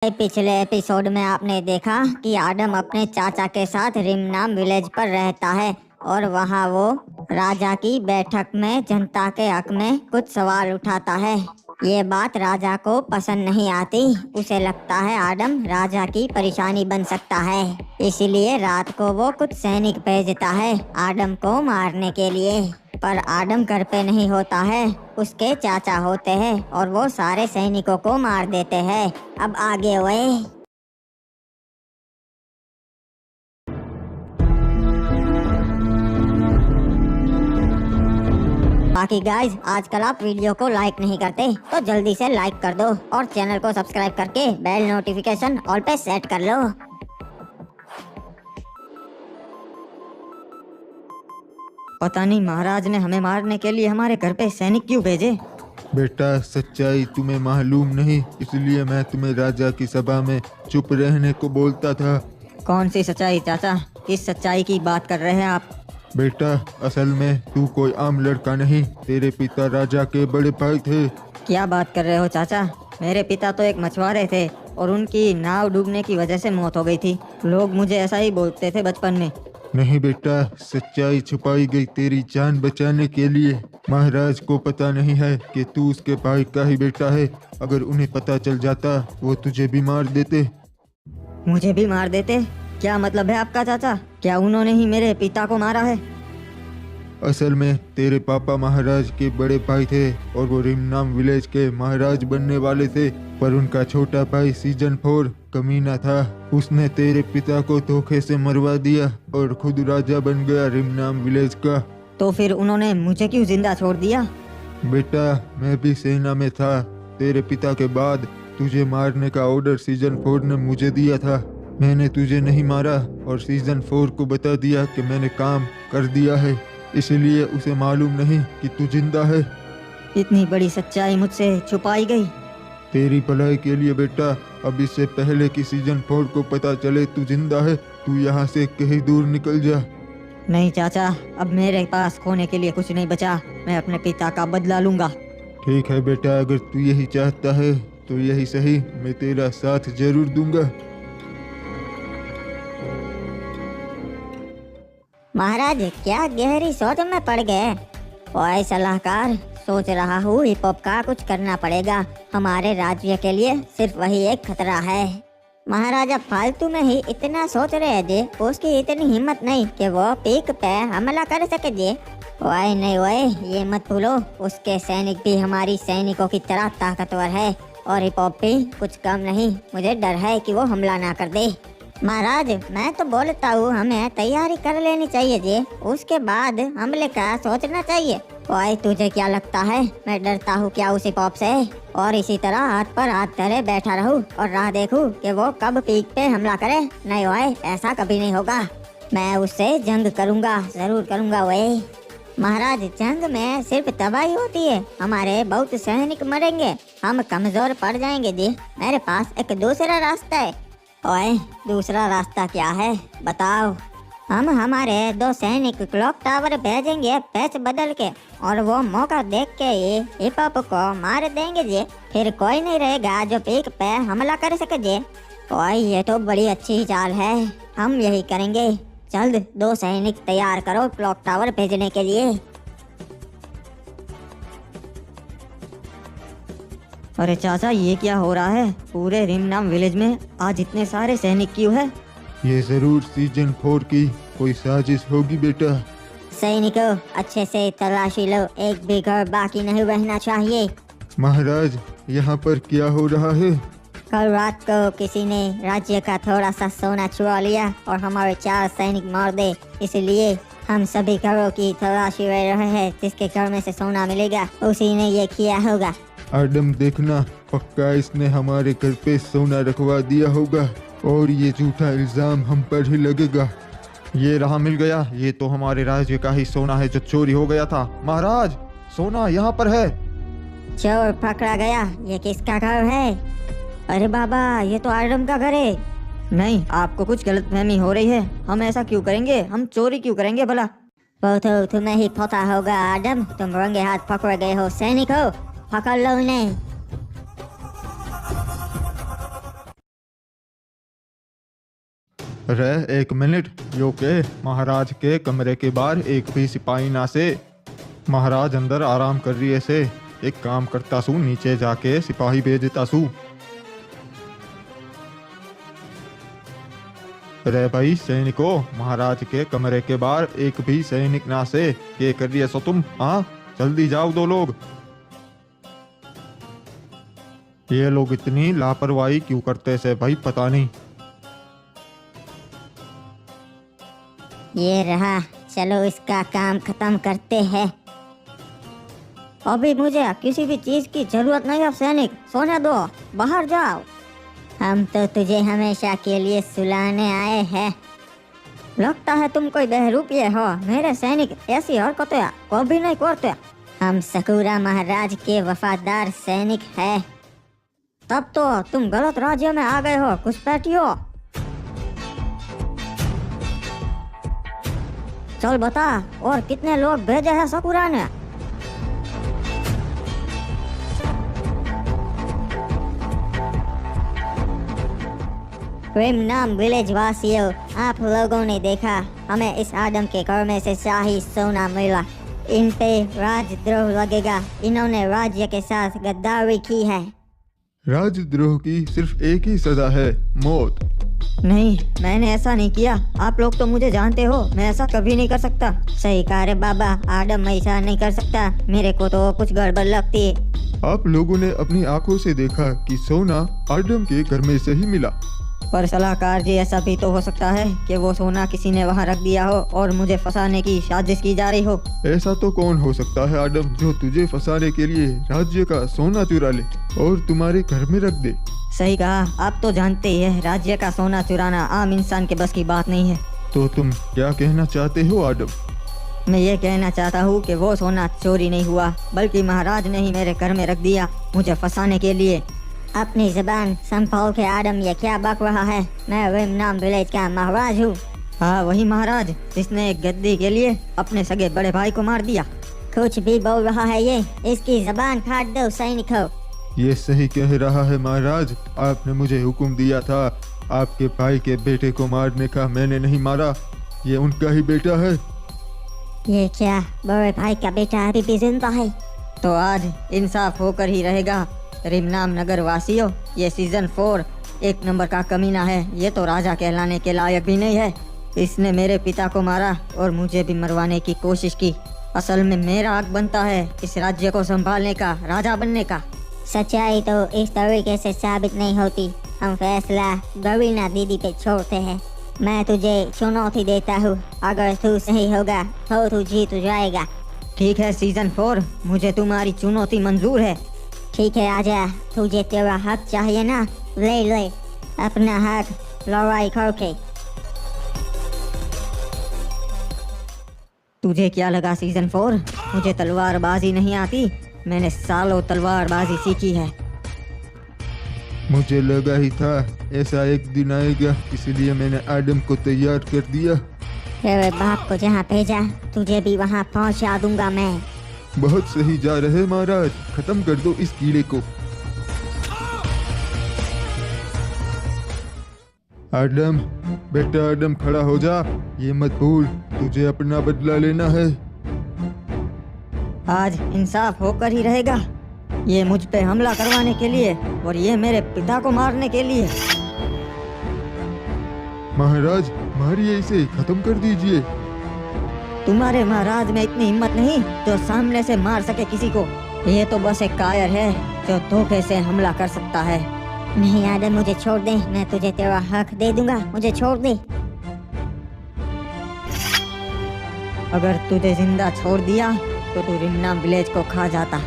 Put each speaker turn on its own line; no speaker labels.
पिछले एपिसोड में आपने देखा कि आडम अपने चाचा के साथ रिमनाम विलेज पर रहता है और वहाँ वो राजा की बैठक में जनता के हक में कुछ सवाल उठाता है। ये बात राजा को पसंद नहीं आती। उसे लगता है आडम राजा की परेशानी बन सकता है, इसीलिए रात को वो कुछ सैनिक भेजता है आडम को मारने के लिए। पर आडम घर पे नहीं होता है, उसके चाचा होते हैं और वो सारे सैनिकों को मार देते हैं। अब आगे हुए। बाकी गाइज, आजकल आप वीडियो को लाइक नहीं करते तो जल्दी से लाइक कर दो और चैनल को सब्सक्राइब करके बेल नोटिफिकेशन ऑल पे सेट कर लो।
पता नहीं महाराज ने हमें मारने के लिए हमारे घर पे सैनिक क्यों भेजे।
बेटा, सच्चाई तुम्हें मालूम नहीं, इसलिए मैं तुम्हें राजा की सभा में चुप रहने को बोलता था।
कौन सी सच्चाई चाचा? किस सच्चाई की बात कर रहे हैं आप?
बेटा, असल में तू कोई आम लड़का नहीं, तेरे पिता राजा के बड़े भाई थे।
क्या बात कर रहे हो चाचा? मेरे पिता तो एक मछुआरे थे और उनकी नाव डूबने की वजह से मौत हो गई थी। लोग मुझे ऐसा ही बोलते थे बचपन में।
नहीं बेटा, सच्चाई छुपाई गई तेरी जान बचाने के लिए। महाराज को पता नहीं है कि तू उसके भाई का ही बेटा है। अगर उन्हें पता चल जाता वो तुझे भी मार देते।
मुझे भी मार देते? क्या मतलब है आपका चाचा? क्या उन्होंने ही मेरे पिता को मारा है?
असल में तेरे पापा महाराज के बड़े भाई थे और वो रिमनाम विलेज के महाराज बनने वाले थे, पर उनका छोटा भाई सीजन 4 कमीना था। उसने तेरे पिता को धोखे से मरवा दिया और खुद राजा बन गया रिमनाम विलेज का।
तो फिर उन्होंने मुझे क्यों जिंदा छोड़ दिया?
बेटा, मैं भी सेना में था। तेरे पिता के बाद तुझे मारने का ऑर्डर सीजन 4 ने मुझे दिया था। मैंने तुझे नहीं मारा और सीजन 4 को बता दिया कि मैंने काम कर दिया है, इसलिए उसे मालूम नहीं कि तू जिंदा है।
इतनी बड़ी सच्चाई मुझसे छुपाई गई।
तेरी भलाई के लिए बेटा, अब इससे पहले कि सीजन 4 को पता चले तू जिंदा है, तू यहाँ से कहीं दूर निकल जा।
नहीं चाचा, अब मेरे पास खोने के लिए कुछ नहीं बचा। मैं अपने पिता का बदला लूंगा।
ठीक है बेटा, अगर तू यही चाहता है तो यही सही, मैं तेरा साथ जरूर दूंगा।
महाराज क्या गहरी सोच में पड़ गए। ओए सलाहकार, सोच रहा हूँ हिप हॉप का कुछ करना पड़ेगा। हमारे राज्य के लिए सिर्फ वही एक खतरा है। महाराजा फालतू में ही इतना सोच रहे हैं जी, उसकी इतनी हिम्मत नहीं कि वो पीक पे हमला कर सके जी। ओए नहीं ओए, ये मत भूलो, उसके सैनिक भी हमारी सैनिकों की तरह ताकतवर है और हिप हॉप भी कुछ कम नहीं। मुझे डर है कि वो हमला ना कर दे। महाराज, मैं तो बोलता हूँ हमें तैयारी कर लेनी चाहिए जी, उसके बाद हमले का सोचना चाहिए। ओए तुझे क्या लगता है मैं डरता हूँ क्या उसी पॉप से? और इसी तरह हाथ पर हाथ धरे बैठा रहूँ और राह देखूँ कि वो कब पीक पे हमला करे? नहीं ओए, ऐसा कभी नहीं होगा। मैं उससे जंग करूँगा, जरूर करूँगा। ओए महाराज, जंग में सिर्फ तबाही होती है, हमारे बहुत सैनिक मरेंगे, हम कमजोर पड़ जाएंगे जी। मेरे पास एक दूसरा रास्ता है। ओए, दूसरा रास्ता क्या है बताओ? हम हमारे 2 सैनिक क्लॉक टावर भेजेंगे पैच बदल के और वो मौका देख के ही हिप हॉप को मार देंगे जी। फिर कोई नहीं रहेगा जो पीक पे हमला कर सके जी। ओए, ये तो बड़ी अच्छी चाल है, हम यही करेंगे। जल्द 2 सैनिक तैयार करो क्लॉक टावर भेजने के लिए।
अरे चाचा, ये क्या हो रहा है? पूरे रिमनाम विलेज में आज इतने सारे सैनिक क्यों है?
ये जरूर सीजन 4 की कोई साजिश होगी बेटा।
सैनिकों, अच्छे से तलाशी लो, एक भी घर बाकी नहीं रहना चाहिए।
महाराज, यहाँ पर क्या हो रहा है?
कल रात को किसी ने राज्य का थोड़ा सा सोना चुरा लिया और हमारे 4 सैनिक मार दे, इसलिए हम सभी घरों की तलाशी ले रहे हैं। जिसके घर में से सोना मिलेगा उसी ने ये किया होगा।
आडम, देखना, पक्का इसने हमारे घर पे सोना रखवा दिया होगा और ये झूठा इल्जाम हम पर ही लगेगा।
ये रहा, मिल गया। ये तो हमारे राज्य का ही सोना है जो चोरी हो गया था। महाराज, सोना यहाँ पर है।
चोर पकड़ा गया। ये किसका घर है? अरे बाबा, ये तो आडम का घर है।
नहीं, आपको कुछ गलतफहमी हो रही है। हम ऐसा क्यों करेंगे? हम चोरी क्यों करेंगे भला?
वो तो तुम्हें ही पता होगा आडम, तुम रंगे हाथ पकड़ गए हो। सैनिकों, पकड़ लो इन्हें।
अरे एक मिनट, यो के महाराज के कमरे के बाहर एक भी सिपाही ना से। महाराज अंदर आराम कर रही है से। एक काम करता सू, नीचे जाके सिपाही भेज देता सू। अरे भाई सैनिकों, महाराज के कमरे के बाहर एक भी सैनिक ना से। ये कर रही है सो तुम? हाँ जल्दी जाओ दो लोग। ये लोग इतनी लापरवाही क्यों करते से भाई, पता नहीं।
ये रहा, चलो इसका काम खत्म करते हैं। अभी मुझे किसी भी चीज की जरूरत नहीं है सैनिक, सोने दो, बाहर जाओ। हम तो तुझे हमेशा के लिए सुलाने आए हैं। लगता है तुम कोई बहरूपिये हो। मेरे सैनिक ऐसी हरकतें कभी नहीं करते। हम सकूरा महाराज के वफादार सैनिक हैं। तब तो तुम गलत राज्य में आ गए हो घुसपैठियों। चल बता, और कितने लोग भेजे हैं सकूरा ने? नाम विलेज वासियों, आप लोगों ने देखा हमें इस आदम के घर में से शाही सोना मिला। इन पे राजद्रोह लगेगा। इन्होंने राज्य के साथ गद्दारी की है।
राजद्रोह की सिर्फ एक ही सजा है, मौत।
नहीं, मैंने ऐसा नहीं किया। आप लोग तो मुझे जानते हो, मैं ऐसा कभी नहीं कर सकता।
सही कहा रे बाबा, आदम ऐसा नहीं कर सकता। मेरे को तो कुछ गड़बड़ लगती है।
आप लोगों ने अपनी आंखों से देखा कि सोना आदम के घर में से ही मिला।
पर सलाहकार जी, ऐसा भी तो हो सकता है कि वो सोना किसी ने वहाँ रख दिया हो और मुझे फंसाने की साजिश की जा रही हो।
ऐसा तो कौन हो सकता है आदम, जो तुझे फंसाने के लिए राज्य का सोना चुरा ले और तुम्हारे घर में रख दे।
सही कहा, आप तो जानते ही है राज्य का सोना चुराना आम इंसान के बस की बात नहीं है।
तो तुम क्या कहना चाहते हो आदम?
मैं ये कहना चाहता हूँ कि वो सोना चोरी नहीं हुआ, बल्कि महाराज ने ही मेरे घर में रख दिया मुझे फंसाने के लिए।
अपनी जुबान संभाल के आदम, ये क्या बक रहा है? मैं नाम विलेज का महाराज हूँ।
हाँ, वही महाराज जिसने एक गद्दी के लिए अपने सगे बड़े भाई को मार दिया।
कुछ भी बोल रहा है ये, इसकी जुबान काट दो सैनिकों।
ये सही कह रहा है महाराज, आपने मुझे हुक्म दिया था आपके भाई के बेटे को मारने का, मैंने नहीं मारा। ये उनका ही बेटा है।
ये क्या, बड़े भाई का बेटा अभी भी जिंदा है?
तो आज इंसाफ होकर ही रहेगा। रिमनाम नगर वासियों, ये सीजन 4 एक नंबर का कमीना है। ये तो राजा कहलाने के लायक भी नहीं है। इसने मेरे पिता को मारा और मुझे भी मरवाने की कोशिश की। असल में मेरा हक बनता है इस राज्य को संभालने का, राजा बनने का।
सच्चाई तो इस तरीके से साबित नहीं होती। हम फैसला गवीना दीदी पे छोड़ते हैं। मैं तुझे चुनौती देता हूँ, अगर तू सही होगा तो तू जीत जाएगा।
ठीक है सीजन 4, मुझे तुम्हारी चुनौती मंजूर है।
ठीक है, आजा। तुझे तेरा हक चाहिए ना, ले ले अपना हक लड़ाई करके।
तुझे क्या लगा सीजन 4 मुझे तलवारबाजी नहीं आती? मैंने सालों तलवारबाजी सीखी है।
मुझे लगा ही था ऐसा एक दिन आएगा, इसलिए मैंने आदम को तैयार कर दिया।
तेरे बाप को जहाँ भेजा तुझे भी वहाँ पहुँचा दूंगा मैं।
बहुत सही जा रहे महाराज, खत्म कर दो इस कीड़े को। आदम, बेटा आदम खड़ा हो जा, ये मत भूल तुझे अपना बदला लेना है।
आज इंसाफ होकर ही रहेगा। ये मुझ पे हमला करवाने के लिए और ये मेरे पिता को मारने के लिए।
महाराज मारिए इसे, खत्म कर दीजिए।
तुम्हारे महाराज में इतनी हिम्मत नहीं जो सामने से मार सके किसी को। ये तो बस एक कायर है जो धोखे से हमला कर सकता है।
नहीं आदम, मुझे छोड़ दे, मैं तुझे तेरा हक दे दूंगा, मुझे छोड़ दे।
अगर तुझे जिंदा छोड़ दिया तो तू रिमनाम विलेज को खा जाता।